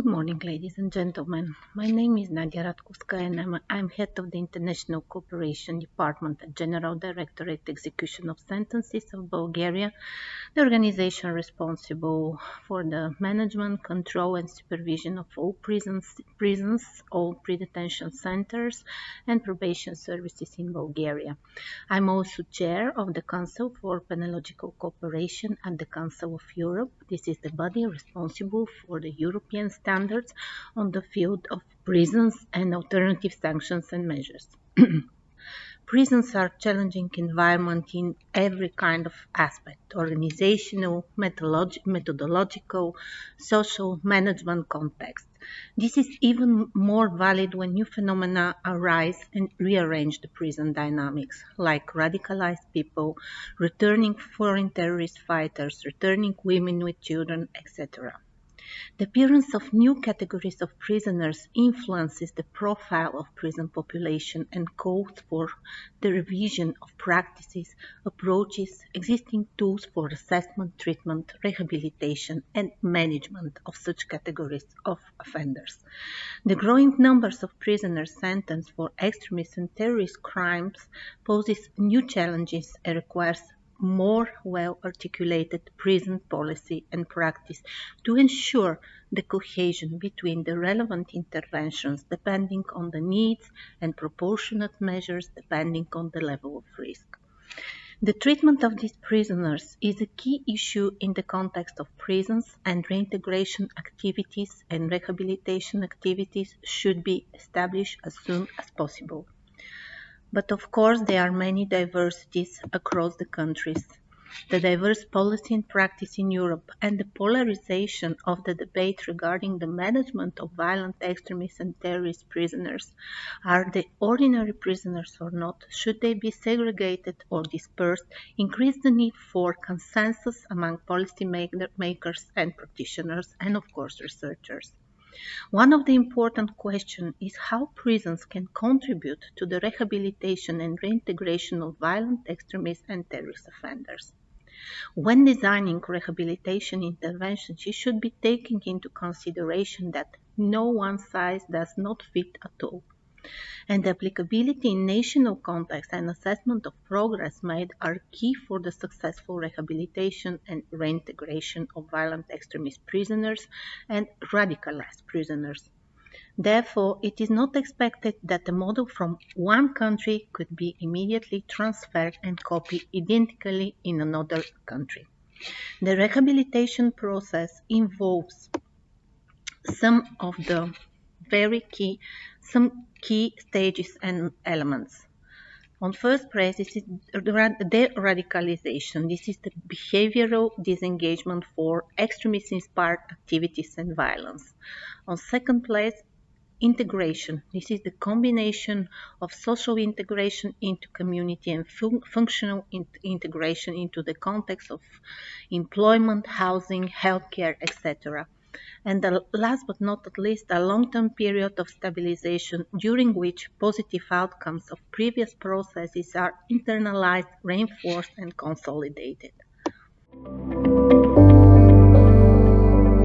Good morning, ladies and gentlemen. My name is Nadja Radkovska and I'm head of the International Cooperation Department at General Directorate Execution of Sentences of Bulgaria, the organization responsible for the management, control and supervision of all prisons, all pre-detention centers and probation services in Bulgaria. I'm also chair of the Council for Penological Cooperation at the Council of Europe. This is the body responsible for the European standards on the field of prisons and alternative sanctions and measures. Prisons are a challenging environment in every kind of aspect: organizational, methodological, social, management context. This is even more valid when new phenomena arise and rearrange the prison dynamics, like radicalized people, returning foreign terrorist fighters, returning women with children, etc. The appearance of new categories of prisoners influences the profile of prison population and calls for the revision of practices, approaches, existing tools for assessment, treatment, rehabilitation, and management of such categories of offenders. The growing numbers of prisoners sentenced for extremist and terrorist crimes poses new challenges and requires more well-articulated prison policy and practice to ensure the cohesion between the relevant interventions depending on the needs and proportionate measures depending on the level of risk. The treatment of these prisoners is a key issue in the context of prisons, and reintegration activities and rehabilitation activities should be established as soon as possible. But of course, there are many diversities across the countries. The diverse policy and practice in Europe and the polarization of the debate regarding the management of violent extremists and terrorist prisoners. Are they ordinary prisoners or not? Should they be segregated or dispersed? Increase the need for consensus among policy makers and practitioners and of course researchers. One of the important questions is how prisons can contribute to the rehabilitation and reintegration of violent extremists and terrorist offenders. When designing rehabilitation interventions, it should be taken into consideration that no one size does not fit at all, and the applicability in national context and assessment of progress made are key for the successful rehabilitation and reintegration of violent extremist prisoners and radicalized prisoners. Therefore, it is not expected that a model from one country could be immediately transferred and copied identically in another country. The rehabilitation process involves some key stages and elements. On first place, this is de-radicalization. This is the behavioral disengagement for extremist-inspired activities and violence. On second place, integration. This is the combination of social integration into community and functional integration into the context of employment, housing, healthcare, etc. And last but not least, a long-term period of stabilization during which positive outcomes of previous processes are internalized, reinforced, and consolidated.